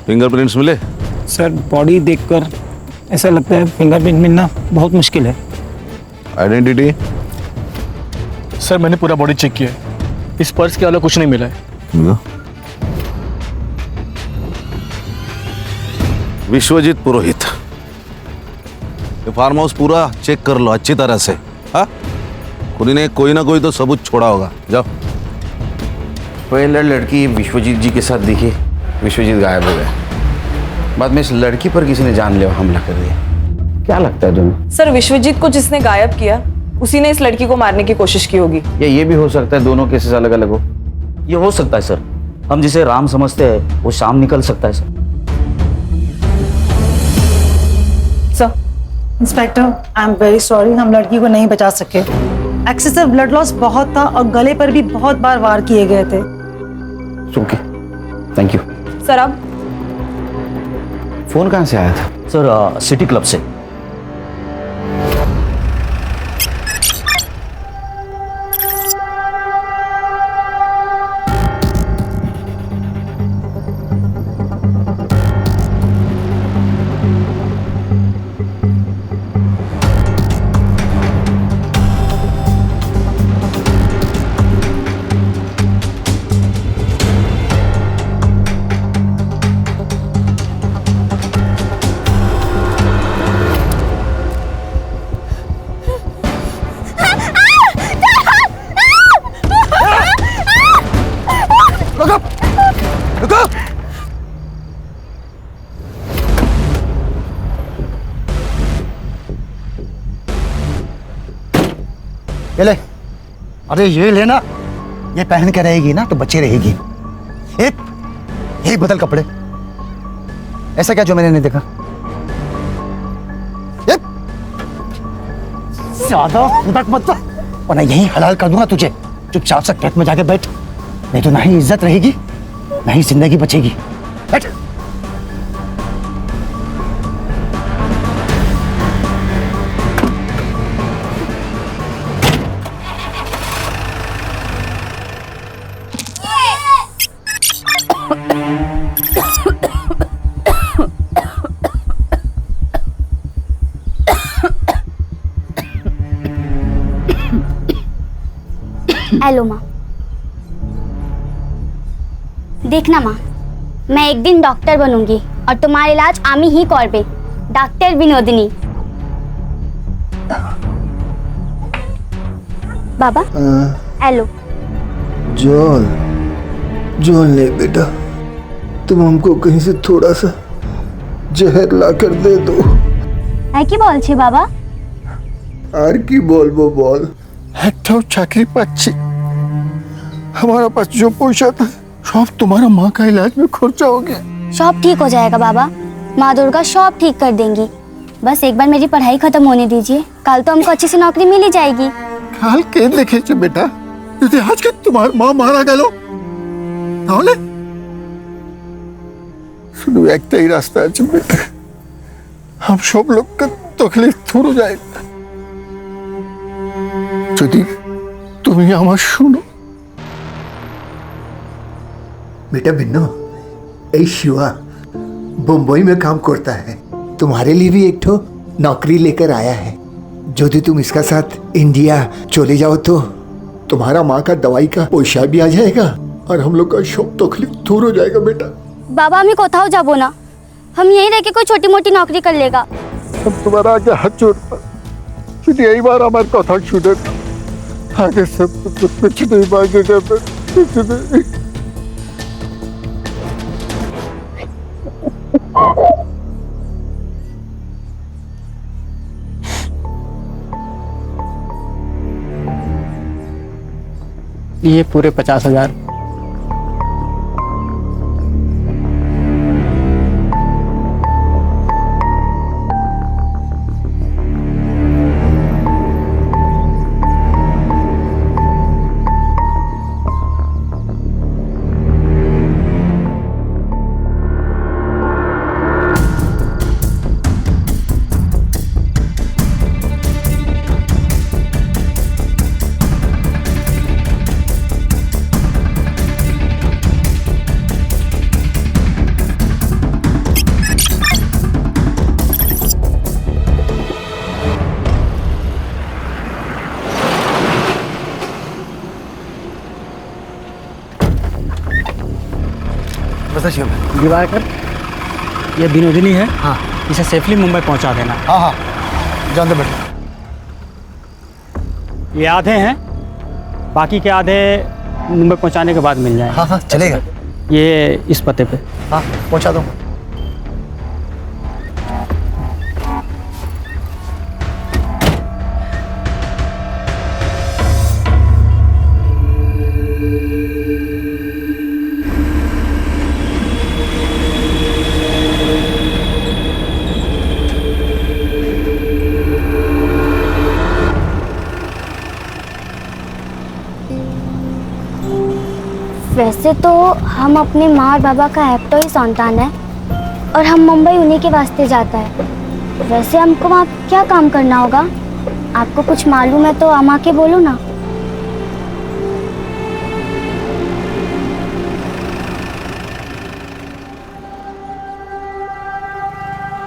Fingerprints मिले? Sir body देखकर ऐसा लगता है फिंगरप्रिंट मिलना बहुत मुश्किल है। आइडेंटिटी? सर मैंने पूरा बॉडी चेक किया है, इस पर्स के अलावा कुछ नहीं मिला है। विश्वजीत पुरोहित, ये फार्म हाउस पूरा चेक कर लो अच्छी तरह से। हाँ, खुद ने कोई ना कोई तो सबूत छोड़ा होगा। जाओ। पहले लड़की विश्वजीत जी के साथ दिखी, विश्वजीत गायब हो गया। बाद में इस लड़की पर किसी ने जानलेवा हमला कर दिया। क्या लगता है तुम्हें? सर विश्वजीत को जिसने गायब किया उसी ने इस लड़की को मारने की कोशिश की होगी। या ये भी हो सकता है दोनों केसेस अलग अलग हो। ये हो सकता है सर, हम जिसे राम समझते हैं वो शाम निकल सकता है sir. Sir inspector, I am very sorry, हम लड़की को नहीं बचा सके। एक्सेसिव ब्लड लॉस बहुत था और गले पर भी बहुत बार वार किए गए थे। Okay, thank you. सर अब फोन कहाँ से आया था? सर सिटी क्लब से। ये ले। अरे ये लेना, ये पहन के रहेगी ना तो बच्चे रहेगी। ये बदल कपड़े। ऐसा क्या जो मैंने नहीं देखा? ज्यादा उधक मत वरना यहीं हलाल कर दूंगा तुझे। चुपचाप से ट्रक में जाके बैठ, नहीं तो ना ही इज्जत रहेगी ना ही जिंदगी बचेगी। बैठ। हेलो माँ। देखना माँ, मैं एक दिन डॉक्टर बनूंगी और तुम्हारा इलाज आमी ही करबे। डॉक्टर विनोदिनी। बाबा हेलो। जॉन नहीं बेटा, तुम हमको कहीं से थोड़ा सा जहर ला कर दे दो। है की बोल छे बाबा? আর কি বলবো বল, একটাও চাকরি পাচ্ছি। हमारा पास जो पैसा था सब तुम्हारा माँ का इलाज में खर्चा हो गया। सब ठीक हो जाएगा बाबा, माँ दुर्गा सब ठीक कर देंगी। बस एक बार मेरी पढ़ाई खत्म होने दीजिए, कल तो हमको अच्छी सी नौकरी मिल ही जाएगी। কাল কে দেখেছে বেটা, যদি আজকে তোমার মা মারা গেল তাহলে? শুধু একটাই রাস্তা আছে বেটা, हम सब लोग का तकलीफ दूर हो जाएगा যদি তুমি আমার শুনো। बेटा बिन्नू, ए शिवा बम्बई में काम करता है, तुम्हारे लिए भी एक ठो नौकरी लेकर आया है। यदि तुम इसका साथ इंडिया चले जाओ तो तुम्हारा माँ का दवाई का पैसा भी आ जाएगा और हम लोग का सब तकलीफ दूर हो जाएगा बेटा। बाबा हमें कोথাও जाबो ना, हम यहीं रह के कोई छोटी मोटी नौकरी कर लेगा। हम तुम्हारा आगे हाथ जोड़ता, शुद्ध यही बार हमारे कथा सुने, आगे सब कुछ नहीं मांगेगा, कुछ नहीं। ये पूरे 50,000। बस शिव दिवाकर, ये विनोदिनी है। हाँ, इसे सेफली मुंबई पहुंचा देना। हाँ हाँ जान दो बेटा। ये आधे हैं, बाकी के आधे मुंबई पहुंचाने के बाद मिल जाए। हाँ हाँ चलेगा। ये इस पते पे। हाँ पहुंचा दो। वैसे तो हम अपने माँ और बाबा का एकटो ही संतान है और हम मुंबई उन्हीं के वास्ते जाता है। वैसे हमको वहाँ क्या काम करना होगा? आपको कुछ मालूम है तो हम आके बोलो ना।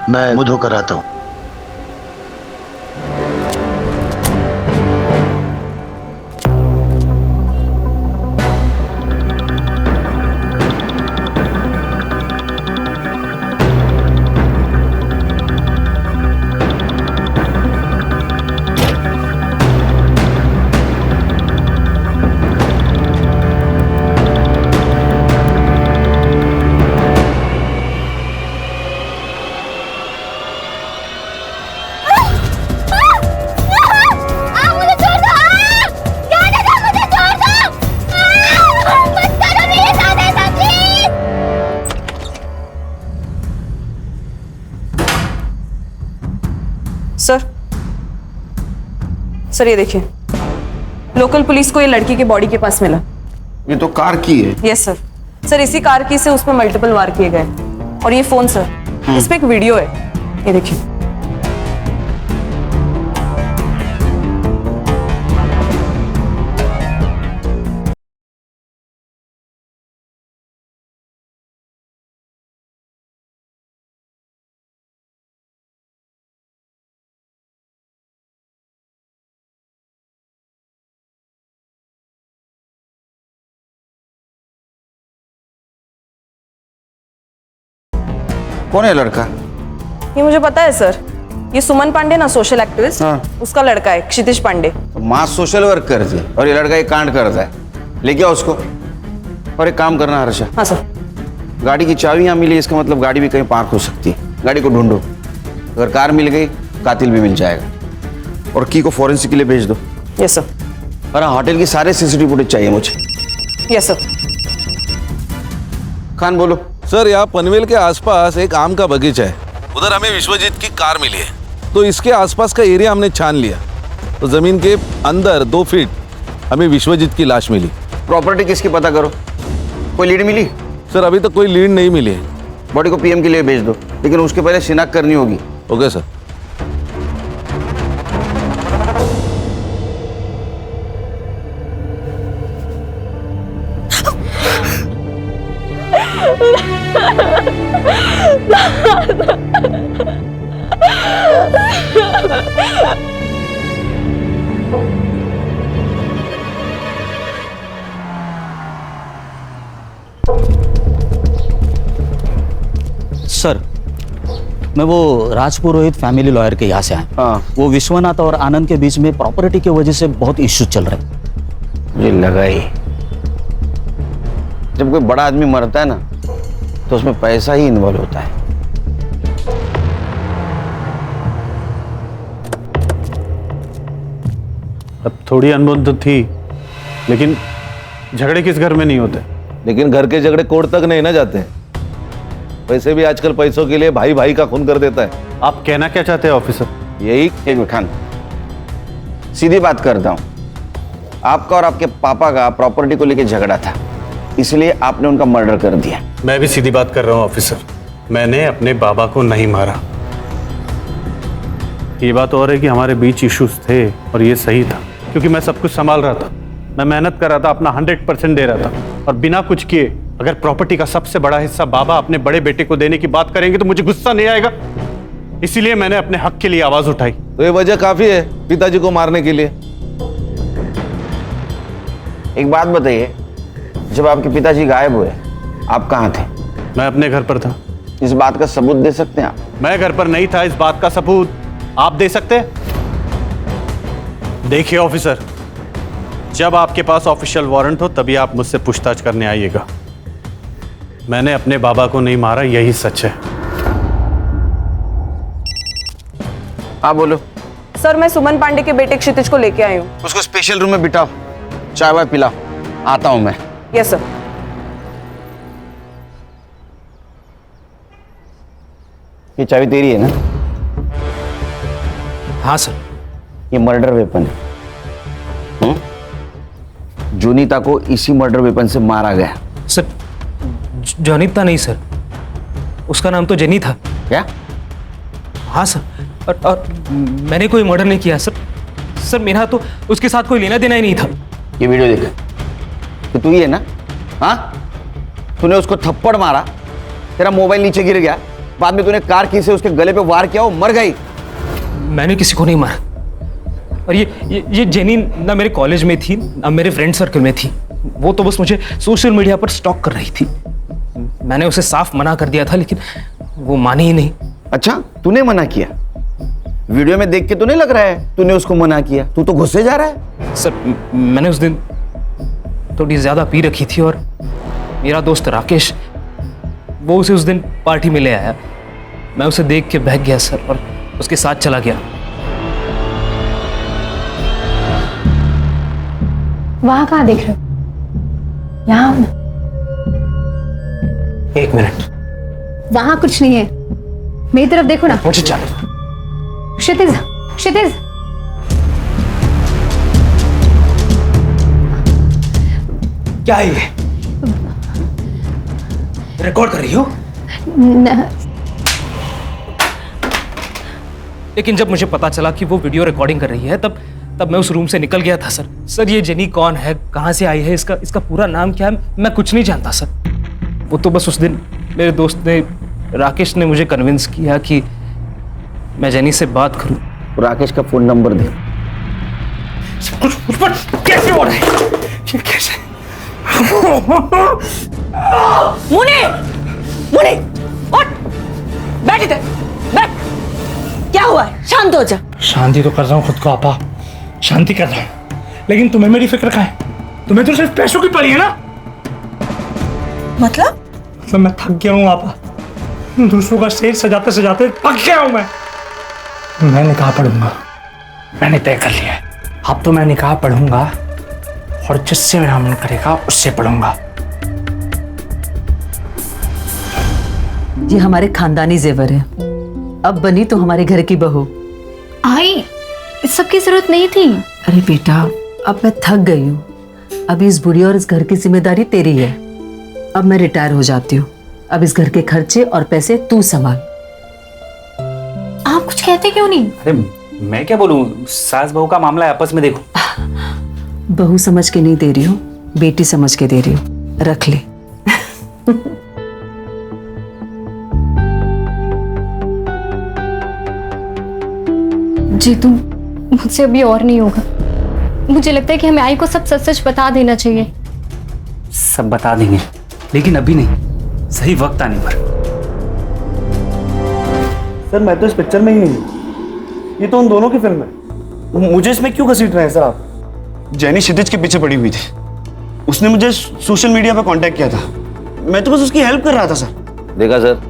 मैं मुंह धोकर आता हूँ। सर ये देखिए, लोकल पुलिस को ये लड़की की बॉडी के पास मिला। ये तो कार की है। Yes sir. सर इसी कार की से उसमें मल्टीपल वार किए गए। और ये फोन सर, इस पे एक वीडियो है, ये देखिए। कौन है लड़का? ये मुझे पता है सर, ये सुमन पांडे ना, सोशल एक्टिविस्ट। हाँ। उसका लड़का है क्षितिज पांडे। तो माँ सोशल वर्क करती है और ये लड़का एक कांड करता है। लेके आओ उसको। और एक काम करना हर्षा, हाँ सर। गाड़ी की चाबी यहाँ मिली, इसका मतलब गाड़ी भी कहीं पार्क हो सकती है। गाड़ी को ढूंढो, अगर कार मिल गई कातिल भी मिल जाएगा। और की को फॉरेंसिक के लिए भेज दो। Yes sir. और हाँ, होटल की सारे सीसीटीवी फुटेज चाहिए मुझे। Yes sir. खान बोलो। सर यहाँ पनवेल के आसपास एक आम का बगीचा है, उधर हमें विश्वजीत की कार मिली है। तो इसके आसपास का एरिया हमने छान लिया, तो जमीन के अंदर 2 फीट हमें विश्वजीत की लाश मिली। प्रॉपर्टी किसकी पता करो, कोई लीड मिली? सर अभी तक कोई लीड नहीं मिली है। बॉडी को पीएम के लिए भेज दो, लेकिन उसके पहले शिनाख्त करनी होगी। Okay sir. सर, मैं वो राजपुरोहित फैमिली लॉयर के यहाँ से आया। हाँ। वो विश्वनाथ और आनंद के बीच में प्रॉपर्टी की वजह से बहुत इश्यू चल रहे हैं। मुझे लगा ही, जब कोई बड़ा आदमी मरता है ना तो उसमें पैसा ही इन्वॉल्व होता है। अब थोड़ी अनबन तो थी, लेकिन झगड़े किस घर में नहीं होते। लेकिन घर के झगड़े कोर्ट तक नहीं ना जाते हैं। वैसे भी आजकल पैसों के लिए भाई भाई का खून कर देता है। आप कहना क्या चाहते हैं ऑफिसर? यही, एक मिनट खान, सीधी बात करता हूं। आपका और आपके पापा का प्रॉपर्टी को लेकर झगड़ा था, इसलिए आपने उनका मर्डर कर दिया। मैं भी सीधी बात कर रहा हूं ऑफिसर, मैंने अपने बाबा को नहीं मारा। ये बात और है कि हमारे बीच इश्यूज थे और ये सही था, क्योंकि मैं सब कुछ संभाल रहा था, मैं मेहनत कर रहा था, अपना 100% दे रहा था। और बिना कुछ किए अगर प्रॉपर्टी का सबसे बड़ा हिस्सा बाबा अपने बड़े बेटे को देने की बात करेंगे तो मुझे गुस्सा नहीं आएगा। इसीलिए मैंने अपने हक के लिए आवाज उठाई। तो ये वजह काफी है पिताजी को मारने के लिए। एक बात बताइए, जब आपके पिताजी गायब हुए आप कहाँ थे? मैं अपने घर पर था। इस बात का सबूत दे सकते हैं आप? मैं घर पर नहीं था, इस बात का सबूत आप दे सकते हैं? देखिए ऑफिसर, जब आपके पास ऑफिशियल वारंट हो तभी आप मुझसे पूछताछ करने आइएगा। मैंने अपने बाबा को नहीं मारा, यही सच है। हाँ बोलो। सर मैं सुमन पांडे के बेटे क्षितिज को लेके आई हूँ। उसको स्पेशल रूम में बिठाओ, चाय वाय पिलाओ, आता हूं मैं। Yes sir. ये चाबी तेरी है ना? हाँ सर। ये मर्डर वेपन है। जुनीता को इसी मर्डर वेपन से मारा गया। सर जॉनिता नहीं सर, उसका नाम तो जेनी था। क्या? हाँ सर, और मैंने कोई मर्डर नहीं किया सर। सर मेरा तो उसके साथ कोई लेना देना ही नहीं था। ये वीडियो देख, तो तू ही है ना? हाँ, तूने उसको थप्पड़ मारा, तेरा मोबाइल नीचे गिर गया, बाद में तूने कार की से उसके गले पे वार किया, वो मर गई। मैंने किसी को नहीं मारा। और ये जेनी ना मेरे कॉलेज में थी ना मेरे फ्रेंड सर्कल में थी। वो तो बस मुझे सोशल मीडिया पर स्टॉक कर रही थी। मैंने उसे साफ मना कर दिया था लेकिन वो मानी ही नहीं। अच्छा, तूने मना किया? वीडियो में देख के तो नहीं लग रहा है तूने उसको मना किया। तू तो गुस्से जा रहा है। सर मैंने उस दिन थोड़ी ज्यादा पी रखी थी और मेरा दोस्त राकेश वो उसे उस दिन पार्टी में ले आया। मैं उसे देख के बहक गया सर और उसके साथ चला गया। वहां कहाँ देख रहे हो? यहाँ एक मिनट, वहां कुछ नहीं है, मेरी तरफ देखो ना। मुझे जाने। क्षितिज, क्षितिज, क्या है ये? रिकॉर्ड कर रही हो? लेकिन जब मुझे पता चला कि वो वीडियो रिकॉर्डिंग कर रही है तब मैं उस रूम से निकल गया था सर। सर ये जेनी कौन है, कहाँ से आई है, इसका पूरा नाम क्या है, मैं कुछ नहीं जानता सर। वो तो बस उस दिन मेरे दोस्त ने राकेश ने मुझे कन्विंस किया कि मैं जेनी से बात करूं। राकेश का फोन नंबर दे। कुछ पर कैसे हो रहा है ये? कैसे? मुनी, मुनी, उठ, बैठ इधर, बैठ। क्या हुआ है? शांत हो जा। शांति तो कर रहा हूँ खुद को आपा, शांति कर रहा हूँ, लेकिन तुम्हें मेरी फिक्र कहाँ है? तुम्हें तो सिर्फ पैसों की पड़ी है ना? मतलब? तो मैं थक गया हूँ आपा, दूसरों का स्टेज सजाते सजाते थक गया हूँ मैं। मैं निकाह पढ़ूंगा, मैंने तय कर लिया है। अब तो मैं निकाह पढ़ूंगा और जिससे मेरा मन करेगा उससे पढ़ूंगा। ये हमारे खानदानी जेवर है। अब बनी तो हमारे घर की बहू। आई, इस सब की जरूरत नहीं थी। अरे बेटा, अब मैं थक गई हूँ। अब इस बुढ़ी और इस घर की जिम्मेदारी तेरी है। अब मैं रिटायर हो जाती हूँ। अब इस घर के खर्चे और पैसे तू संभाल। आप कुछ कहते क्यों नहीं? अरे मैं क्या बोलूं, सास बहू का मामला है, आपस में देखो। बहू समझ के नहीं दे रही हूँ, बेटी समझ के दे रही हूँ। रख ले। जीतू, मुझसे अभी और नहीं होगा। मुझे लगता है कि हमें आई को सब सच सच बता देना चाहिए। सब बता देंगे, लेकिन अभी नहीं, सही वक्त आने पर। सर मैं तो इस पिक्चर में ही नहीं, ये तो उन दोनों की फिल्म है। मुझे इसमें क्यों घसीट रहे हैं सर आप? जेनी क्षितिज के पीछे पड़ी हुई थी। उसने मुझे सोशल मीडिया पर कांटेक्ट किया था, मैं तो बस उसकी हेल्प कर रहा था सर। देखा सर,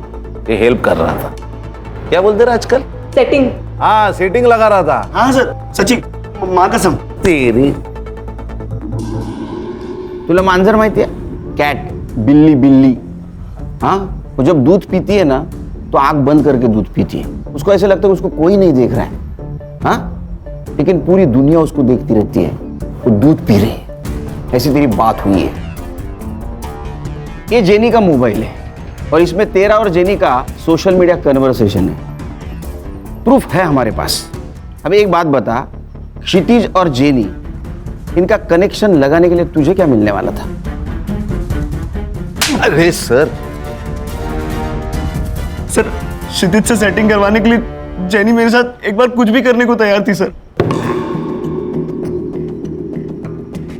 ये हेल्प कर रहा था। क्या बोलते रहे आजकल? सेटिंग। हाँ, सेटिंग लगा रहा था। हाँ सर, सच्ची माँ कसम। तेरी तुला मांजर माहिती है? कैट, बिल्ली बिल्ली। हाँ, वो जब दूध पीती है ना तो आंख बंद करके दूध पीती है। उसको ऐसे लगता है उसको कोई नहीं देख रहा है। हाँ, लेकिन पूरी दुनिया उसको देखती रहती है, वो दूध पी रही है। ऐसी तेरी बात हुई है। ये जेनी का मोबाइल है और इसमें तेरा और जेनी का सोशल मीडिया कन्वर्सेशन है। प्रूफ है हमारे पास। अब एक बात बता, क्षितिज और जेनी, इनका कनेक्शन लगाने के लिए तुझे क्या मिलने वाला था? अरे सर क्षितिज से सेटिंग करवाने के लिए जेनी मेरे साथ एक बार कुछ भी करने को तैयार थी सर।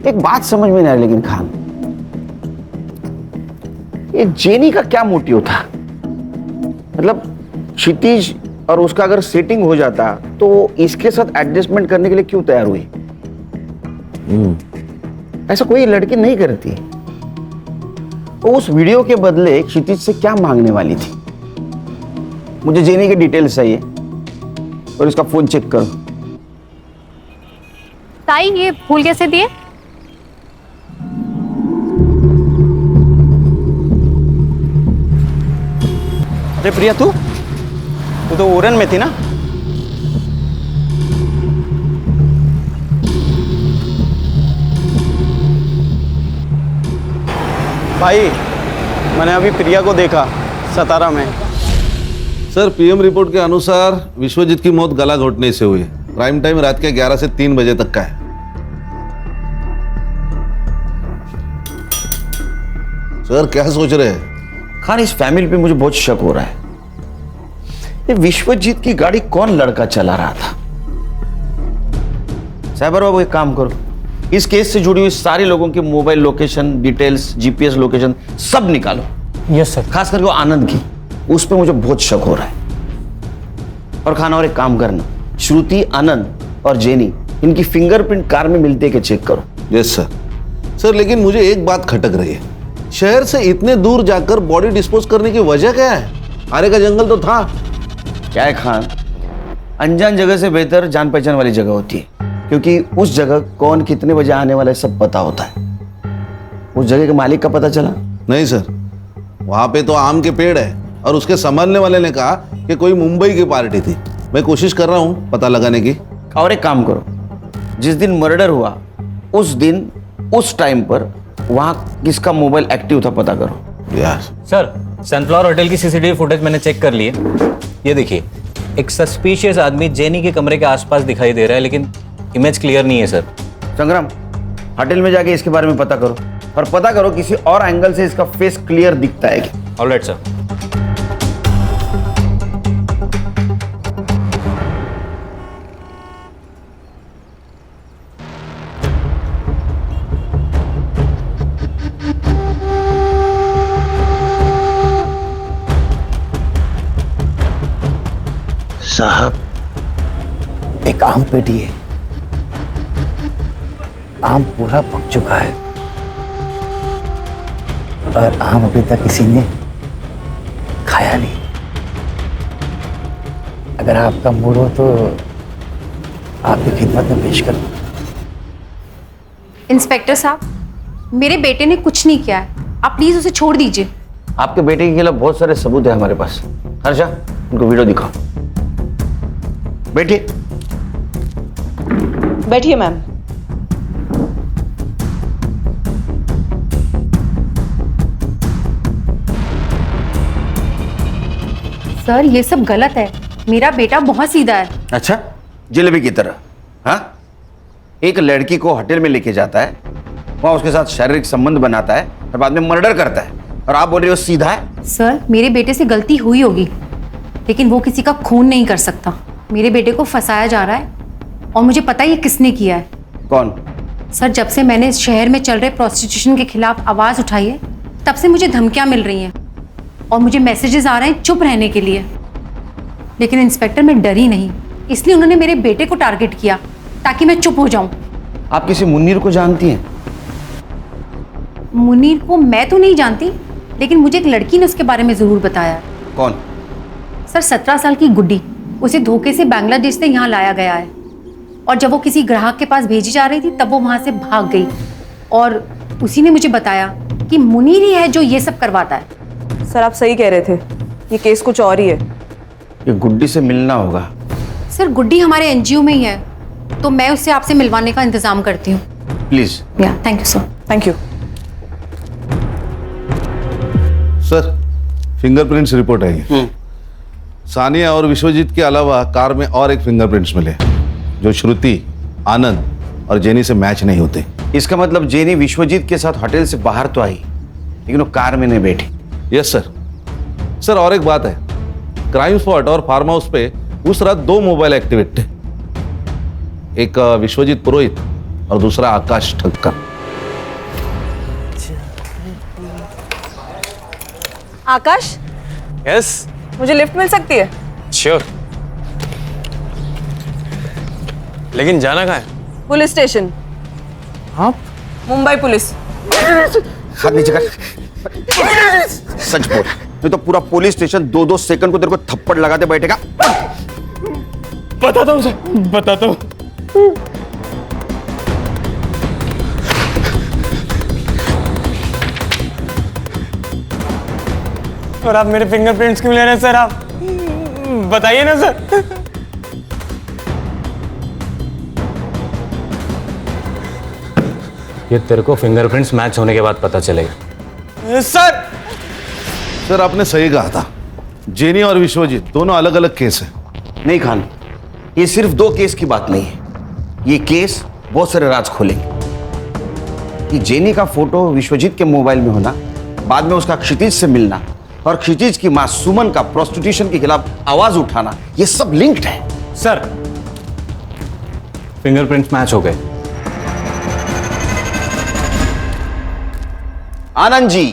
एक बात समझ में नहीं आ रही लेकिन खान, ये जेनी का क्या मोटिव था? मतलब क्षितिज और उसका अगर सेटिंग हो जाता तो इसके साथ एडजस्टमेंट करने के लिए क्यों तैयार हुई? ऐसा कोई लड़की नहीं करती। वो उस वीडियो के बदले क्षितिज से क्या मांगने वाली थी? मुझे जेनी की डिटेल्स चाहिए और इसका फोन चेक करो। ताई ये फूल कैसे दिए? अरे प्रिया, तू तो ओरन में थी ना? भाई, मैंने अभी प्रिया को देखा सतारा में। सर, पीएम रिपोर्ट के अनुसार विश्वजीत की मौत गला घोटने से हुई है। प्राइम टाइम रात के 11 से 3 बजे तक का है। सर, क्या सोच रहे हैं? खान, इस फैमिली पे मुझे बहुत शक हो रहा है। ये विश्वजीत की गाड़ी कौन लड़का चला रहा था? साइबर बाबू, एक काम करो, इस केस से जुड़ी हुई सारे लोगों के mobile location details, GPS location सब निकालो। Yes sir. खास करके वो आनंद की, उस पर मुझे बहुत शक हो रहा है। और खाना, और एक काम करना, श्रुति, आनंद और जेनी, इनकी फिंगरप्रिंट कार में मिलते के चेक करो। Yes sir. सर, लेकिन मुझे एक बात खटक रही है। शहर से इतने दूर जाकर बॉडी डिस्पोज करने की वजह क्या है? आरे का जंगल तो था। क्या है खान, अनजान जगह से बेहतर जान पहचान वाली जगह होती है, क्योंकि उस जगह कौन कितने बजे आने वाला है सब पता होता है। उस जगह के मालिक का पता चला? नहीं सर, वहां पे तो आम के पेड़ है और उसके संभालने वाले ने कहा कि कोई मुंबई की पार्टी थी। मैं कोशिश कर रहा हूँ पता लगाने की। और एक काम करो, जिस दिन मर्डर हुआ उस दिन उस टाइम पर वहां किसका मोबाइल एक्टिव था पता करो। यार सर, सनफ्लावर होटल की सीसीटीवी फुटेज मैंने चेक कर ली है। ये देखिए, एक सस्पिशियस आदमी जेनी के कमरे के आसपास दिखाई दे रहा है, लेकिन इमेज क्लियर नहीं है सर। संग्राम, होटल में जाके इसके बारे में पता करो और पता करो किसी और एंगल से इसका फेस क्लियर दिखता है क्या। Alright sir. साहब, एक आम पेटी है, आम पूरा पक चुका है और आम अभी तक किसी ने खाया नहीं। अगर आपका मूड हो तो आपकी खिदमत में पेश करूं। इंस्पेक्टर साहब, मेरे बेटे ने कुछ नहीं किया है, आप प्लीज उसे छोड़ दीजिए। आपके बेटे के खिलाफ बहुत सारे सबूत है हमारे पास। हर्षा, उनको वीडियो दिखाओ। बैठिए। बैठिए मैम। सर, ये सब गलत है। मेरा बेटा बहुत सीधा है। अच्छा, जलेबी की तरह? हाँ, एक लड़की को होटल में लेके जाता है, वहां उसके साथ शारीरिक संबंध बनाता है और बाद में मर्डर करता है, और आप बोल रहे हो सीधा है? सर, मेरे बेटे से गलती हुई होगी, लेकिन वो किसी का खून नहीं कर सकता। मेरे बेटे को फंसाया जा रहा है और मुझे पता है ये किसने किया है। कौन? सर, जब से मैंने इस शहर में चल रहे प्रोस्टिट्यूशन के खिलाफ आवाज उठाई है, तब से मुझे धमकियां मिल रही हैं और मुझे मैसेजेस आ रहे हैं चुप रहने के लिए। लेकिन इंस्पेक्टर, मैं डरी नहीं, इसलिए उन्होंने मेरे बेटे को टारगेट किया ताकि मैं चुप हो जाऊं। आप किसी मुन्नीर को जानती हैं? मुनीर को मैं तो नहीं जानती, लेकिन मुझे एक लड़की ने उसके बारे में जरूर बताया। कौन? सर, 17 साल की गुड्डी। उसे धोखे से बांग्लादेश से यहाँ लाया गया है और जब वो किसी ग्राहक के पास भेजी जा रही थी तब वो वहाँ से भाग गई और उसी ने मुझे बताया कि मुनीर ही है जो ये सब करवाता है। सर, आप सही कह रहे थे, ये केस कुछ और ही है। ये गुड्डी से मिलना होगा। सर, गुड्डी हमारे एनजीओ में ही है, तो मैं उससे आपसे मिलवाने का इंतजाम करती हूँ। Please. Yeah, thank you sir. Thank you. Sir, fingerprints report आई। सानिया और विश्वजीत के अलावा कार में और एक फिंगरप्रिंट्स मिले जो श्रुति, आनंद और जेनी से मैच नहीं होते। इसका मतलब जेनी विश्वजीत के साथ होटल से बाहर तो आई, लेकिन वो कार में नहीं बैठी। Yes sir. सर, और एक बात है, क्राइम स्पॉट और फार्म हाउस पे उस रात 2 मोबाइल एक्टिवेट थे, एक विश्वजीत पुरोहित और दूसरा आकाश ठक्कर। आकाश, यस मुझे लिफ्ट मिल सकती है? श्योर, लेकिन जाना कहाँ है? Police station. आप? मुंबई पुलिस। हाथ नीचे कर। सच बोल, नहीं तो पूरा पुलिस स्टेशन 2-2 सेकंड को तेरे को थप्पड़ लगाते बैठेगा। बताता हूँ सर, बताता हूँ। और आप मेरे फिंगरप्रिंट्स क्यों ले रहे हैं सर? आप बताइए ना सर। ये तेरे को फिंगरप्रिंट्स मैच होने के बाद पता चलेगा। सर आपने सही कहा था, जेनी और विश्वजीत दोनों अलग अलग केस है। नहीं खान, ये सिर्फ 2 केस की बात नहीं है, ये केस बहुत सारे राज खोलेंगे। कि जेनी का फोटो विश्वजीत के मोबाइल में होना, बाद में उसका क्षितिज से मिलना और क्षितिज की मां सुमन का प्रोस्टिट्यूशन के खिलाफ आवाज उठाना, ये सब लिंक्ड है। सर फिंगरप्रिंट्स मैच हो गए। आनंद जी,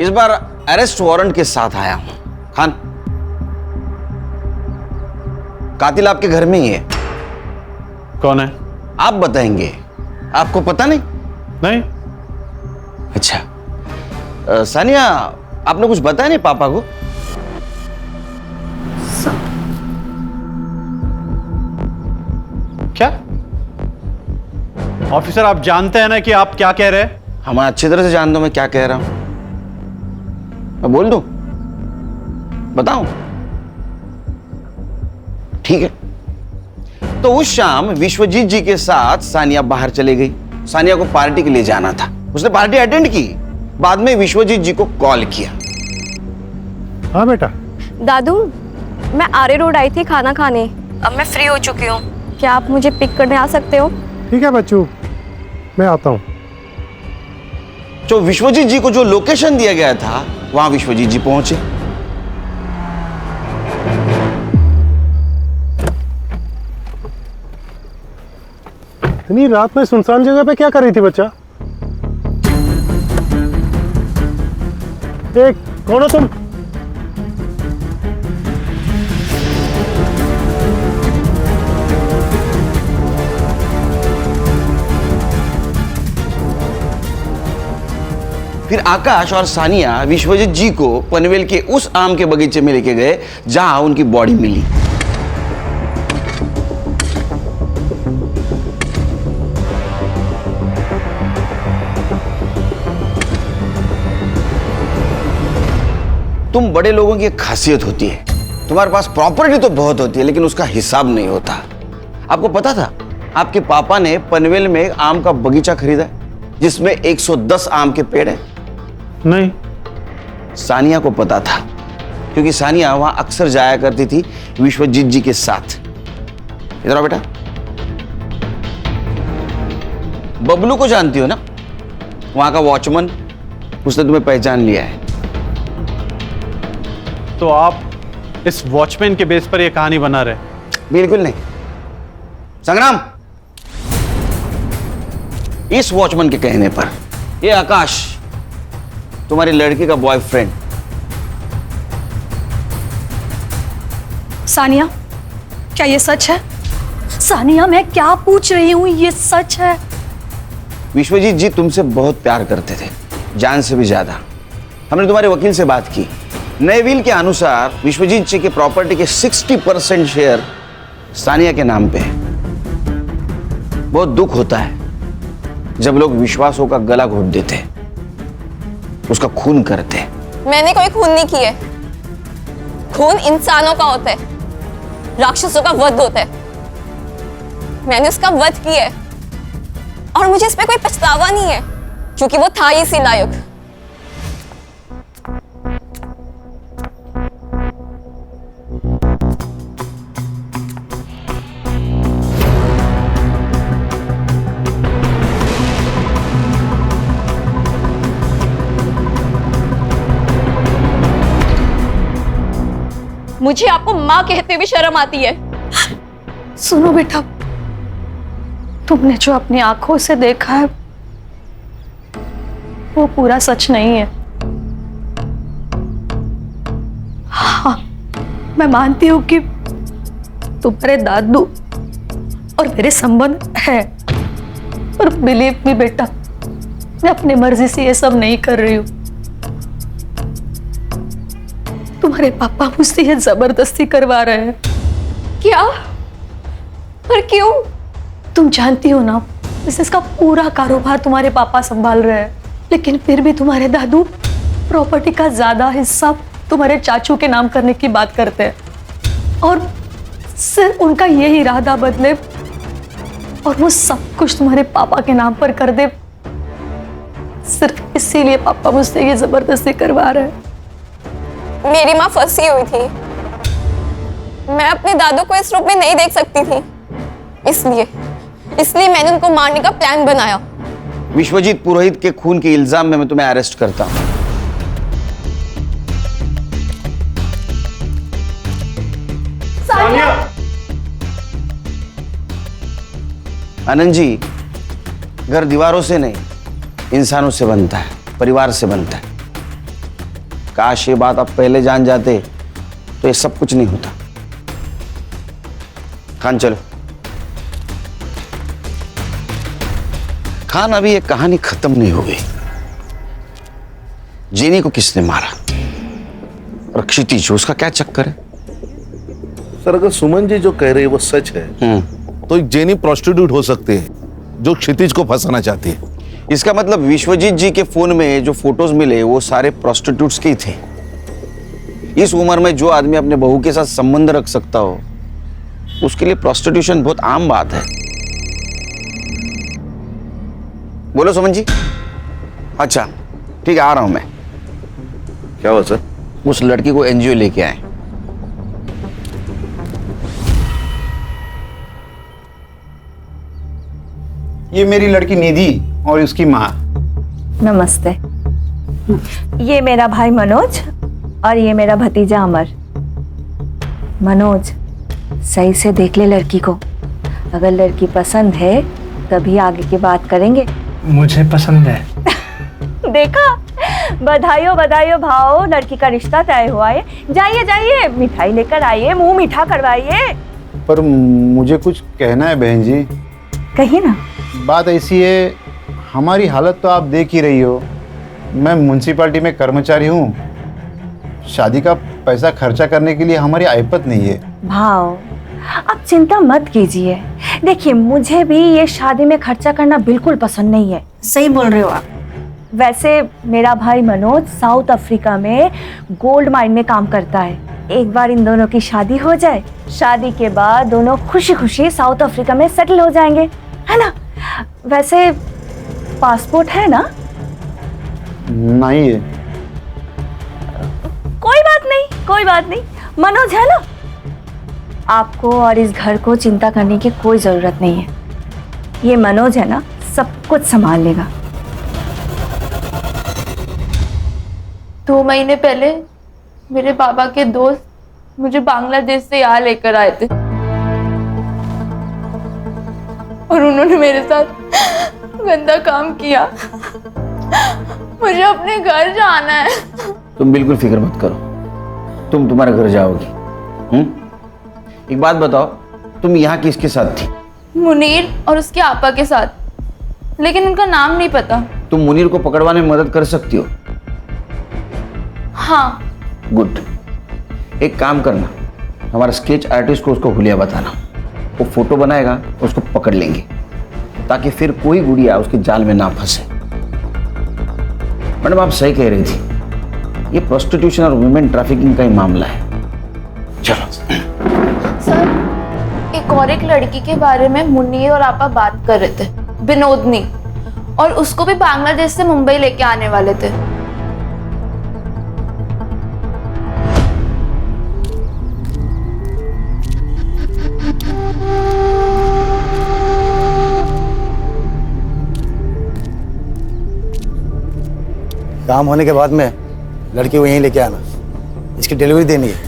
इस बार अरेस्ट वारंट के साथ आया हूं। खान, कातिल आपके घर में ही है। कौन है? आप बताएंगे, आपको पता नहीं? नहीं। अच्छा, सानिया आपने कुछ बताया नहीं पापा को? क्या ऑफिसर, आप जानते हैं ना कि आप क्या कह रहे हैं? हम अच्छी तरह से जानता हूं मैं क्या कह रहा हूं। मैं बोल दूं? बताऊं? ठीक है। तो उस शाम विश्वजीत जी के साथ सानिया बाहर चली गई। सानिया को पार्टी के लिए जाना था, उसने पार्टी अटेंड की, बाद में विश्वजीत जी को कॉल किया। हाँ बेटा। दादू, मैं आरे रोड आई थी खाना खाने, अब मैं फ्री हो चुकी हूँ, क्या आप मुझे पिक करने आ सकते हो? ठीक है बच्चू, मैं आता हूँ। जो विश्वजीत जी को जो लोकेशन दिया गया था, वहां विश्वजीत जी पहुंचे। इतनी रात में सुनसान जगह पे क्या कर रही थी बच्चा? एक कौन हो तुम? फिर आकाश और सानिया विश्वजीत जी को पनवेल के उस आम के बगीचे में लेके गए जहां उनकी बॉडी मिली। तुम बड़े लोगों की एक खासियत होती है, तुम्हारे पास प्रॉपर्टी तो बहुत होती है लेकिन उसका हिसाब नहीं होता। आपको पता था आपके पापा ने पनवेल में एक आम का बगीचा खरीदा जिसमें 110 आम के पेड़ हैं? नहीं। सानिया को पता था क्योंकि सानिया वहां अक्सर जाया करती थी विश्वजीत जी के साथ। इधर आओ बेटा। बबलू को जानती हो ना, वहां का वॉचमैन, उसने तुम्हें पहचान लिया है। तो आप इस वॉचमैन के बेस पर यह कहानी बना रहे? बिल्कुल नहीं संग्राम, इस वॉचमैन के कहने पर ये आकाश तुम्हारी लड़की का बॉयफ्रेंड। सानिया, क्या ये सच है? सानिया, मैं क्या पूछ रही हूँ, ये सच है? विश्वजीत जी तुमसे बहुत प्यार करते थे, जान से भी ज्यादा। हमने तुम्हारे वकील से बात की, नए विल के अनुसार विश्वजीत जी के प्रॉपर्टी के 60% शेयर सानिया के नाम पे है। बहुत दुख होता है जब लोग विश्वासों का गला घोट देते, उसका खून करते। मैंने कोई खून नहीं किए, खून इंसानों का होता है, राक्षसों का वध होता है। मैंने उसका वध किया है और मुझे इस पे कोई पछतावा नहीं है क्योंकि वो था ही इसी लायक। मुझे आपको माँ कहते हुए शर्म आती है। सुनो बेटा, तुमने जो अपनी आंखों से देखा है वो पूरा सच नहीं है। हाँ, मैं मानती हूँ कि तुम्हारे दादू और मेरे संबंध है, पर बिलीव मी बेटा, मैं अपनी मर्जी से ये सब नहीं कर रही हूँ। तुम्हारे पापा मुझसे ये जबरदस्ती करवा रहे हैं। क्या? पर क्यों? तुम जानती हो ना, बिजनेस का पूरा कारोबार तुम्हारे पापा संभाल रहे हैं, लेकिन फिर भी तुम्हारे दादू प्रॉपर्टी का ज्यादा हिस्सा तुम्हारे चाचू के नाम करने की बात करते हैं, और सिर्फ उनका यही इरादा बदले और वो सब कुछ तुम्हारे पापा के नाम पर कर दे, सिर्फ इसीलिए पापा मुझसे ये जबरदस्ती करवा रहे हैं। मेरी माँ फंसी हुई थी, मैं अपने दादू को इस रूप में नहीं देख सकती थी, इसलिए मैंने उनको मारने का प्लान बनाया। विश्वजीत पुरोहित के खून के इल्जाम में मैं तुम्हें अरेस्ट करता हूं। सानिया! आनंद जी, घर दीवारों से नहीं, इंसानों से बनता है, परिवार से बनता है। काश ये बात आप पहले जान जाते तो ये सब कुछ नहीं होता। खान चलो। खान, अभी ये कहानी खत्म नहीं हो गई। जेनी को किसने मारा और क्षितिज, उसका क्या चक्कर है? सर, अगर सुमन जी जो कह रही है वो सच है तो एक जेनी प्रोस्टिट्यूट हो सकती है जो क्षितिज को फंसाना चाहती है। इसका मतलब विश्वजीत जी के फोन में जो फोटोज मिले वो सारे प्रोस्टिट्यूट्स के ही थे। इस उम्र में जो आदमी अपने बहू के साथ संबंध रख सकता हो, उसके लिए प्रोस्टिट्यूशन बहुत आम बात है। बोलो सुमन जी। अच्छा ठीक है, आ रहा हूं मैं। क्या हुआ सर? उस लड़की को एनजीओ लेके आए। ये मेरी लड़की निधि और उसकी माँ। नमस्ते। ये मेरा भाई मनोज और ये मेरा भतीजा अमर। मनोज, सही से देख ले लड़की को, अगर लड़की पसंद है तभी आगे की बात करेंगे। मुझे पसंद है। देखा, बधाइयों बधाइयों भाव, लड़की का रिश्ता तय हुआ है। जाइए जाइए, मिठाई लेकर आइए, मुंह मीठा करवाइए। पर मुझे कुछ कहना है बहन जी। कहिए ना। बात ऐसी है, हमारी हालत तो आप देख ही रही हो। मैं म्युनिसिपैलिटी में कर्मचारी हूँ, शादी का पैसा खर्चा करने के लिए हमारी आयपत नहीं है। भाव, आप चिंता मत कीजिए। देखिए, मुझे भी ये शादी में खर्चा करना बिल्कुल पसंद नहीं है। सही बोल रहे हो आप। वैसे मेरा भाई मनोज साउथ अफ्रीका में गोल्ड माइन में काम करता है। एक बार इन दोनों की शादी हो जाए, शादी के बाद दोनों खुशी खुशी साउथ अफ्रीका में सेटल हो जाएंगे, है ना? वैसे पासपोर्ट है ना? नहीं है। कोई बात नहीं, कोई बात नहीं। मनोज है ना? आपको और इस घर को चिंता करने की कोई जरूरत नहीं है। ये मनोज है ना, सब कुछ संभाल लेगा। 2 महीने पहले मेरे पापा के दोस्त मुझे बांग्लादेश से यहाँ लेकर आए थे और उन्होंने मेरे साथ गंदा काम किया। मुझे अपने घर जाना है। तुम बिल्कुल फिक्र मत करो, तुम तुम्हारे घर जाओगी। एक बात बताओ, तुम यहाँ किसके साथ थी? मुनीर और उसके आपा के साथ, लेकिन उनका नाम नहीं पता। तुम मुनीर को पकड़वाने में मदद कर सकती हो? हाँ। गुड। एक काम करना, हमारा स्केच आर्टिस्ट को उसको हुलिया बताना, वो फोटो बनाएगा, उसको पकड़ लेंगे, ताकि फिर कोई गुड़िया उसके जाल में ना फंसे। मैडम, आप सही कह रही थी, ये प्रोस्टिट्यूशन और वुमेन ट्रैफिकिंग का ही मामला है। चलो। सर, एक और एक लड़की के बारे में मुन्नी और आपा बात कर रहे थे, विनोदनी, और उसको भी बांग्लादेश से मुंबई लेके आने वाले थे। काम होने के बाद में लड़की को यहीं लेके आना, इसकी डिलीवरी देनी है।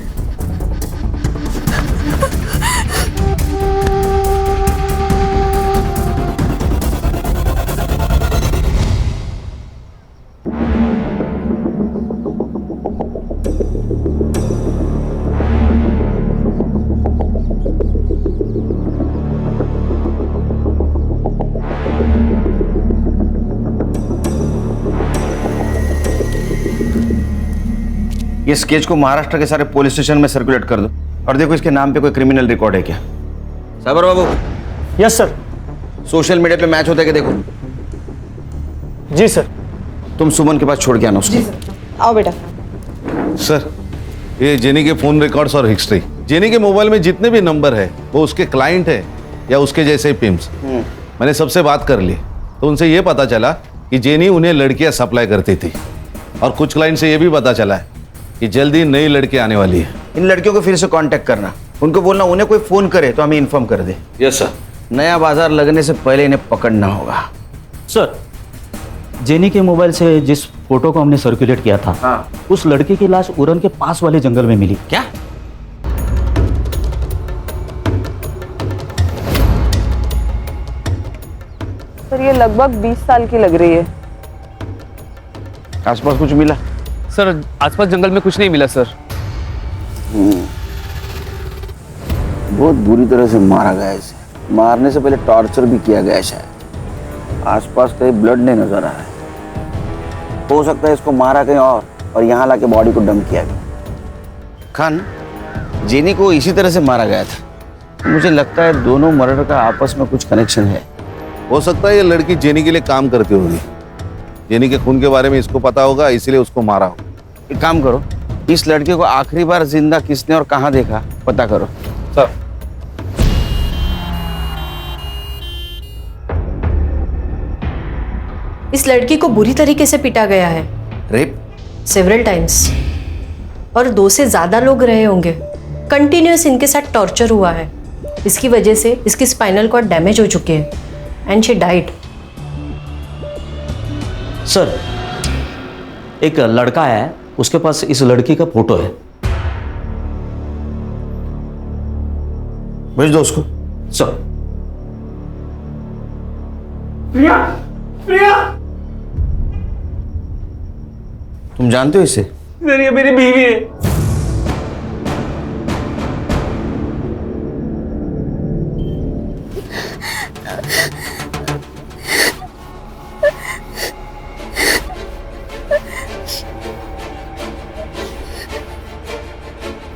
ये स्केच को महाराष्ट्र के सारे पुलिस स्टेशन में सर्कुलेट कर दो और देखो इसके नाम पे कोई क्रिमिनल रिकॉर्ड है क्या। साबर बाबू। Yes sir. सोशल मीडिया पे मैच होता है क्या देखो। जी सर। तुम सुमन के पास छोड़ के आना उसको। आओ बेटा। सर, ये जेनी के फोन रिकॉर्ड्स और हिस्ट्री, जेनी के मोबाइल में जितने भी नंबर है वो उसके क्लाइंट है या उसके जैसे पिम्स। मैंने सबसे बात कर ली तो उनसे ये पता चला कि जेनी उन्हें लड़कियां सप्लाई करती थी और कुछ क्लाइंट से ये भी पता चला है कि जल्दी नई लड़की आने वाली है। इन लड़कियों को फिर से कांटेक्ट करना, उनको बोलना उन्हें कोई फोन करे तो हमें इन्फॉर्म कर दे। Yes sir. नया बाजार लगने से पहले इन्हें पकड़ना होगा। सर, जेनी के मोबाइल से जिस फोटो को हमने सर्कुलेट किया था, हाँ। उस लड़के की लाश उरन के पास वाले जंगल में मिली। क्या? सर ये लगभग 20 साल की लग रही है। आसपास कुछ मिला? सर आसपास जंगल में कुछ नहीं मिला सर। बहुत बुरी तरह से मारा गया इसे, मारने से पहले टॉर्चर भी किया गया शायद। आसपास कहीं ब्लड नहीं नजर आ रहा है, हो सकता है इसको मारा कहीं और यहाँ लाके बॉडी को डंप किया गया। खान, जेनी को इसी तरह से मारा गया था। मुझे लगता है दोनों मर्डर का आपस में कुछ कनेक्शन है। हो सकता है ये लड़की जेनी के लिए काम करती होगी, जेनी के खून के बारे में इसको पता होगा इसीलिए उसको मारा हो। एक काम करो, इस लड़के को आखिरी बार जिंदा किसने और कहाँ देखा पता करो। सर। इस लड़की को बुरी तरीके से पीटा गया है। रेप? Several times. और 2 से ज्यादा लोग रहे होंगे। कंटिन्यूअस इनके साथ टॉर्चर हुआ है। इसकी वजह से इसकी स्पाइनल कॉर्ड डैमेज हो चुके हैं एंड शी डाइड। सर, एक लड़का है, उसके पास इस लड़की का फोटो है। भेज दो उसको। सर। प्रिया, प्रिया। तुम जानते हो इसे? सर ये मेरी बीवी है।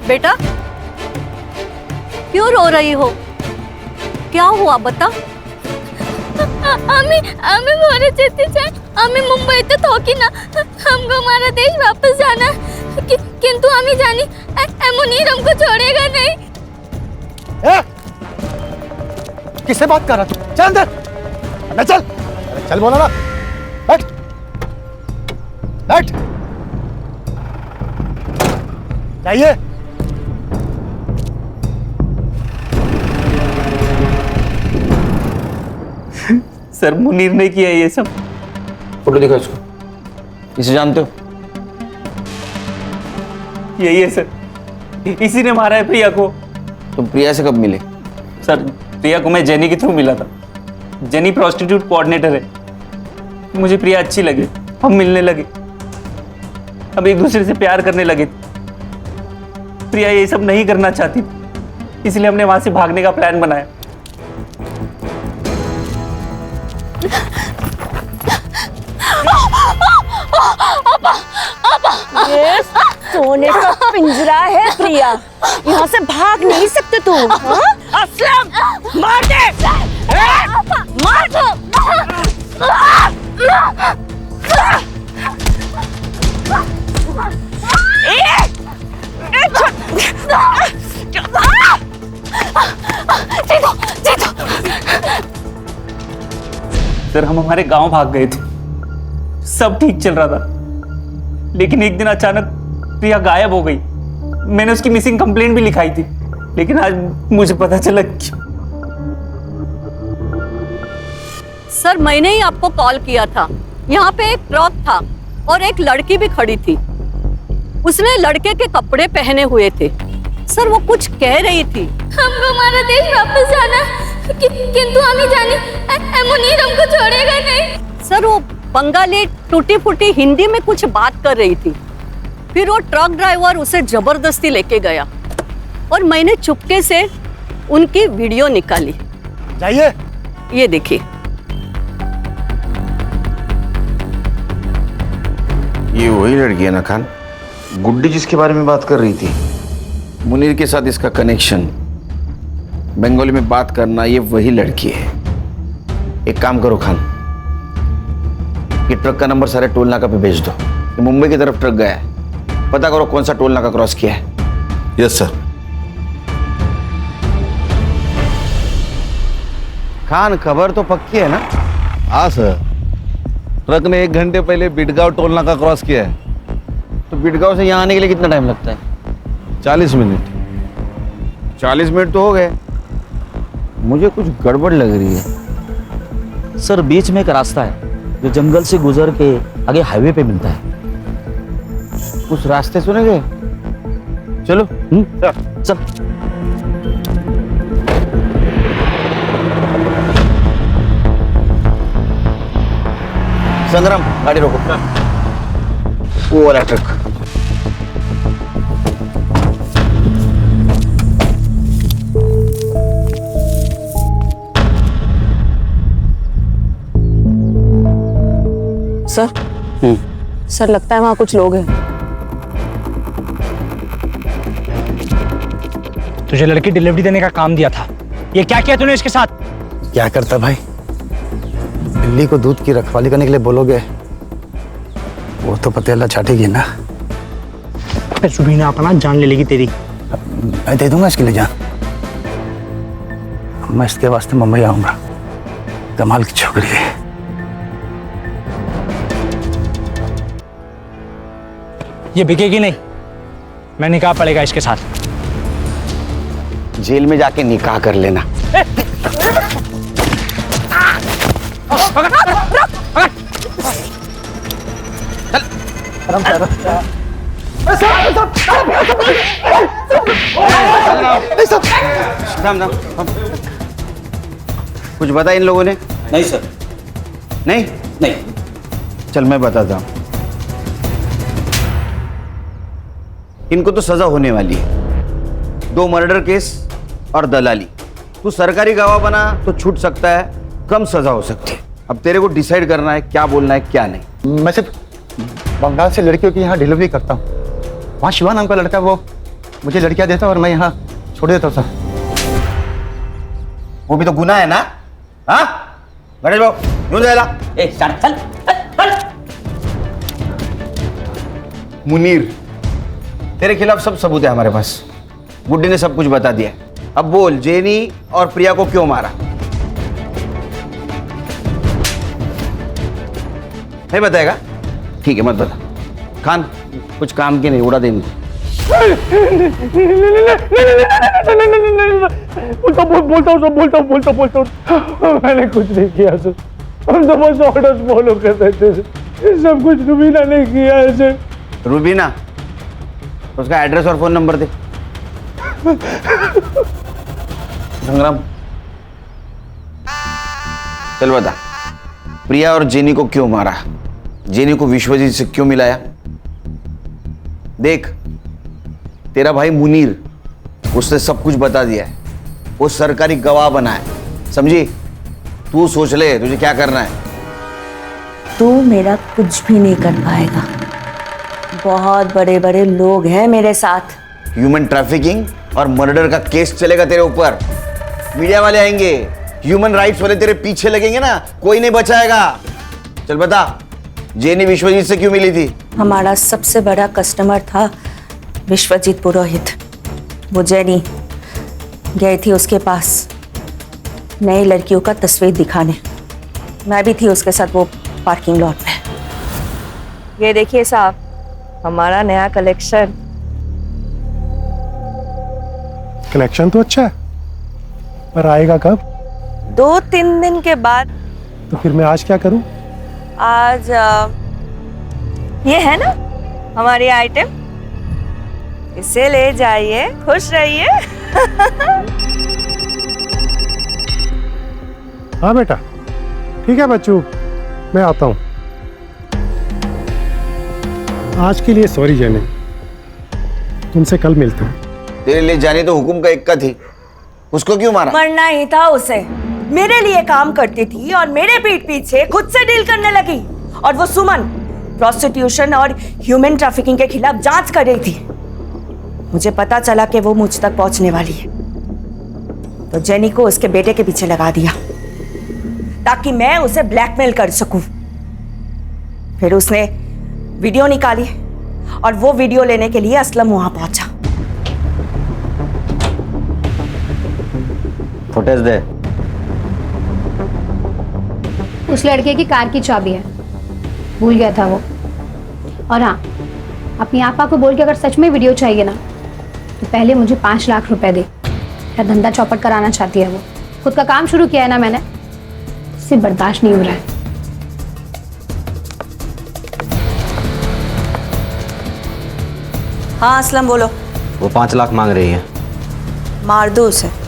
बेटा क्यों रो रही हो? क्या हुआ बता? आम्ही मोरे चेती छे आम्ही मुंबईत थोकी ना हमको हमारा देश वापस जाना किंतु आम्ही जानी मुनीर हमको छोड़ेगा नहीं। किससे बात कर रहा तू? चल अंदर। अबे चल। अरे चल बोला ना। बैठ। बैठ। जाइए। सर मुनीर ने किया ये सब। फोटो दिखाओ इसको। इसे जानते हो? यही है सर, इसी ने मारा है प्रिया को। तुम प्रिया से कब मिले? सर प्रिया को मैं जेनी के थ्रू मिला था। जेनी प्रोस्टिट्यूट कोऑर्डिनेटर है। मुझे प्रिया अच्छी लगी, हम मिलने लगे, अब एक दूसरे से प्यार करने लगे। प्रिया ये सब नहीं करना चाहती, इसलिए हमने वहां से भागने का प्लान बनाया। ये सोने का पिंजरा है प्रिया, यहाँ से भाग नहीं सकते तुम। असलम मार दे। मार दो। सर हम हमारे गांव भाग गए थे, सब ठीक चल रहा था, लेकिन एक दिन अचानक प्रिया गायब हो गई। मैंने उसकी मिसिंग कंप्लेंट भी लिखाई थी, लेकिन आज मुझे पता चला कि सर मैंने ही आपको कॉल किया था। यहाँ पे एक ट्रक था और एक लड़की भी खड़ी थी। उसने लड़के के कपड़े पहने हुए थे। सर वो कुछ कह रही थी। हमको हमारा देश वापस जाना किंतु हमें जानी मुनीर हमको छोड़ेगा नहीं। सर वो बंगाली टूटी फूटी हिंदी में कुछ बात कर रही थी। फिर वो ट्रक ड्राइवर उसे जबरदस्ती लेके गया और मैंने चुपके से उनकी वीडियो निकाली। जाइए। ये देखिए। ये वही लड़की है ना खान? गुड्डी जिसके बारे में बात कर रही थी, मुनीर के साथ इसका कनेक्शन, बंगाली में बात करना, ये वही लड़की है। एक काम करो खान, ये ट्रक का नंबर सारे टोल नाका पे भेज दो। ये मुंबई की तरफ ट्रक गया है, पता करो कौन सा टोल नाका क्रॉस किया है। Yes sir. खान, खबर तो पक्की है ना? हाँ सर, ट्रक ने 1 घंटे पहले बिटगांव टोल नाका क्रॉस किया है। तो बिटगांव से यहाँ आने के लिए कितना टाइम लगता है? 40 मिनट। 40 मिनट तो हो गए। मुझे कुछ गड़बड़ लग रही है। सर बीच में एक रास्ता है जो जंगल से गुजर के आगे हाईवे पे मिलता है। उस रास्ते सुनेंगे? चलो। चल। संग्राम, गाड़ी रोको। वो वाला ट्रक। सर, सर लगता है वहां कुछ लोग हैं। तुझे लड़की डिलीवरी देने का काम दिया था, ये क्या किया तूने इसके साथ? क्या करता भाई, बिल्ली को दूध की रखवाली करने के लिए बोलोगे, वो तो पतेला चाटेगी ना। सुबीना अपना जान ले लेगी तेरी। मैं दे दूंगा इसके लिए जान। मैं इसके वास्ते मुंबई आऊंगा। कमाल की छोकरी है। ये बिकेगी नहीं, मैं निकाह पड़ेगा इसके साथ। जेल में जाके निकाह कर लेना। कुछ बताया इन लोगों ने? नहीं सर। नहीं? नहीं। चल मैं बताता हूं। इनको तो सजा होने वाली है। 2 मर्डर केस और दलाली। तू सरकारी गवाह बना तो छूट सकता है, कम सजा हो सकती है। अब तेरे को डिसाइड करना है क्या बोलना है क्या नहीं। मैं सिर्फ बंगाल से लड़कियों की यहाँ डिलीवरी करता हूँ। वहाँ शिवा नाम का लड़का, वो मुझे लड़कियाँ देता और मैं यहाँ छोड़ देता हूँ सर। वो भी तो गुनाह है ना? हाँ गणेश बाबू, यूं जाएगा। चल। मुनीर, तेरे खिलाफ सब सबूत है हमारे पास। गुड्डी ने सब कुछ बता दिया। अब बोल, जेनी और प्रिया को क्यों मारा? नहीं बताएगा? ठीक है, मत बता। खान, कुछ काम की नहीं, उड़ा दे इनको। बोलता हूँ। मैंने कुछ नहीं किया सर, हम तो बस ऑर्डर्स फॉलो कर रहे थे। सब कुछ रुबीना ने किया है सर। रुबीना? उसका एड्रेस और फोन नंबर दे। संग्राम, चल बता, प्रिया और जेनी को क्यों मारा? जेनी को विश्वजीत से क्यों मिलाया? देख, तेरा भाई मुनीर, उसने सब कुछ बता दिया है। वो सरकारी गवाह बना है, समझी? तू सोच ले तुझे क्या करना है। तू मेरा कुछ भी नहीं कर पाएगा। बहुत बड़े बड़े लोग हैं मेरे साथ। ह्यूमन ट्रैफिकिंग और मर्डर का केस चलेगा तेरे ऊपर। मीडिया वाले आएंगे, ह्यूमन राइट्स वाले तेरे पीछे लगेंगे ना, कोई नहीं बचाएगा। चल बता, जेनी विश्वजीत से क्यों मिली थी? हमारा सबसे बड़ा कस्टमर था विश्वजीत पुरोहित। वो जेनी गई थी उसके पास नई लड़कियों का तस्वीर दिखाने। मैं भी थी उसके साथ वो पार्किंग लॉट में। ये देखिए साहब, हमारा नया कलेक्शन। कलेक्शन तो अच्छा है, पर आएगा कब? 2-3 दिन के बाद। तो फिर मैं आज क्या करूं? आज ये है ना हमारी आइटम, इसे ले जाइए, खुश रहिए। हाँ बेटा, ठीक है बच्चू, मैं आता हूँ। आज के लिए सॉरी जेनी, तुमसे कल मिलते हैं। तेरे लिए जानी तो हुकुम का इक्का थी, उसको क्यों मारा? मरना ही था उसे। मेरे लिए काम करती थी और मेरे पीठ पीछे खुद से डील करने लगी। और वो सुमन प्रोस्टिट्यूशन और ह्यूमन ट्रैफिकिंग के खिलाफ जांच कर रही थी। मुझे पता चला कि वो मुझ तक पहुंचने वाली है, तो जेनी को उसके बेटे के पीछे लगा दिया ताकि मैं उसे ब्लैकमेल कर सकूं। फिर उसने वीडियो निकाली और वो वीडियो लेने के लिए असलम वहां पहुंचा। फुटेज दे। उस लड़के की कार की चाबी है, भूल गया था वो। और हाँ, अपनी आपा को बोल के अगर सच में वीडियो चाहिए ना तो पहले मुझे 5 लाख रुपए दे। मेरा धंधा चौपट कराना चाहती है वो। खुद का काम शुरू किया है ना मैंने, इससे बर्दाश्त नहीं हो रहा है। हाँ असलम बोलो। वो 5 लाख मांग रही है। मार दो उसे।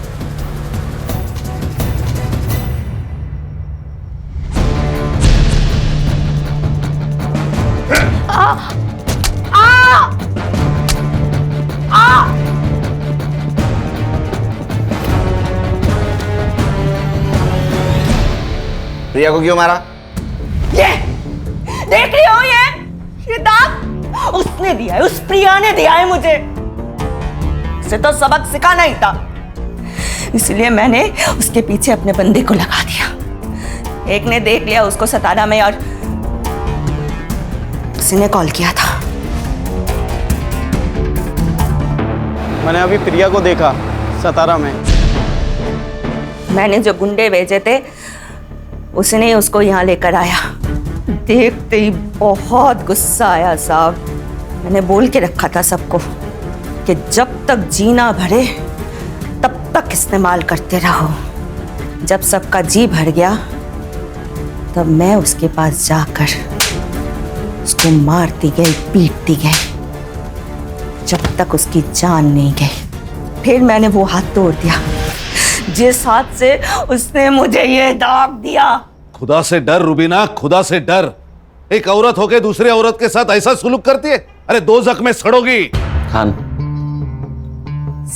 प्रिया को क्यों मारा? ये देख रही हो, ये दाग उसने दिया है, उस प्रिया ने दिया है मुझे। उसे तो सबक सिखाना ही था, इसलिए मैंने उसके पीछे अपने बंदे को लगा दिया। एक ने देख लिया उसको सतारा में और उसी ने कॉल किया था। मैंने अभी प्रिया को देखा सतारा में। मैंने जो गुंडे भेजे थे उसने उसको यहाँ लेकर आया। देखते ही बहुत गुस्सा आया साहब। मैंने बोल के रखा था सबको कि जब तक जीना भरे तब तक इस्तेमाल करते रहो। जब सबका जी भर गया तब मैं उसके पास जाकर उसको मारती गई, पीटती गई जब तक उसकी जान नहीं गई। फिर मैंने वो हाथ तोड़ दिया जिस हाथ से उसने मुझे ये दाग दिया। खुदा से डर रुबीना, खुदा से डर। एक औरत होके दूसरी औरत के साथ ऐसा सुलूक करती है? अरे दोज़ख में सड़ोगी। खान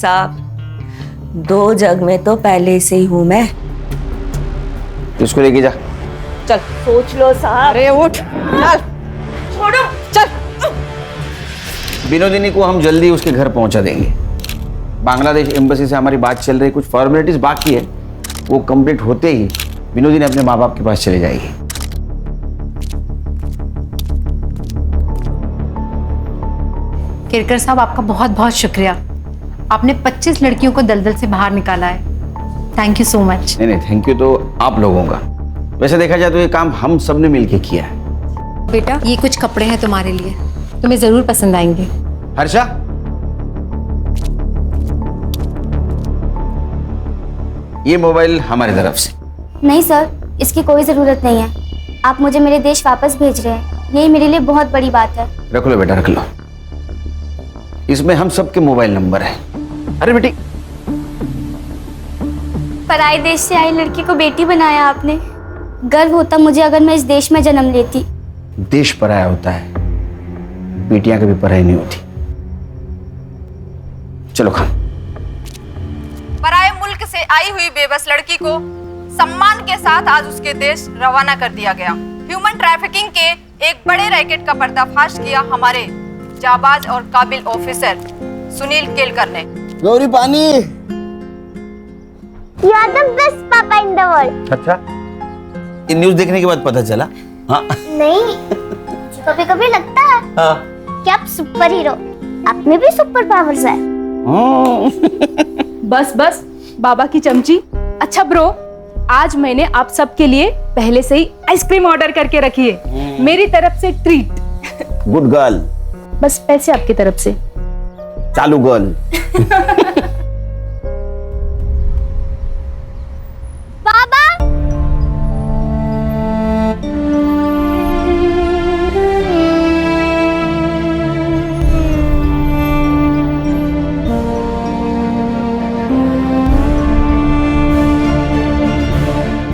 साहब, 2 जग में तो पहले से ही हूं मैं। इसको लेके जा। चल सोच लो साहब। अरे उठ, चल छोड़ो, चल। विनोदिनी को हम जल्दी उसके घर पहुंचा देंगे। बांग्लादेश एम्बेसी से हमारी बात चल रही, कुछ फॉर्मेलिटीज बाकी है, वो कंप्लीट होते ही विनोदिनी अपने माँ बाप के पास चले जाएगी। केरकर साहब, आपका बहुत बहुत शुक्रिया। आपने 25 लड़कियों को दलदल से बाहर निकाला है। Thank you so much. नहीं, थैंक यू तो आप लोगों का। वैसे देखा जाए तो ये काम हम सब ने मिलके किया है। बेटा, ये कुछ कपड़े हैं तुम्हारे लिए, तुम्हें जरूर पसंद आएंगे। हर्षा, ये मोबाइल हमारी तरफ से। नहीं सर, इसकी कोई ज़रूरत नहीं है। आप मुझे मेरे देश वापस भेज रहे हैं, यही मेरे लिए बहुत बड़ी बात है। रख लो बेटा, रख लो। इसमें हम सबके मोबाइल नंबर है। अरे बेटी, पराए देश से आई लड़की को बेटी बनाया आपने। गर्व होता मुझे अगर मैं इस देश में जन्म लेती। देश पराया होता है, बेटियां कभी पराई नहीं होती। चलो खान। पराए मुल्क से आई हुई बेबस लड़की को सम्मान के साथ आज उसके देश रवाना कर दिया गया। ह्यूमन ट्रैफिकिंग के एक बड़े रैकेट का पर्दाफाश किया हमारे जाबाज और काबिल ऑफिसर सुनील केलकर ने। गौरी पानी। You are the best papa in the world. अच्छा, ये न्यूज़ देखने के बाद पता चला? हाँ। नहीं, मुझे कभी-कभी लगता है हाँ। कि आप सुपर हीरो, आप में भी सुपर पावर्स है। बस बस बाबा की चमची। अच्छा ब्रो, आज मैंने आप सबके लिए पहले से ही आइसक्रीम ऑर्डर करके रखी है, मेरी तरफ से ट्रीट। Good girl. बस पैसे आपकी तरफ से। चालू गर्ल।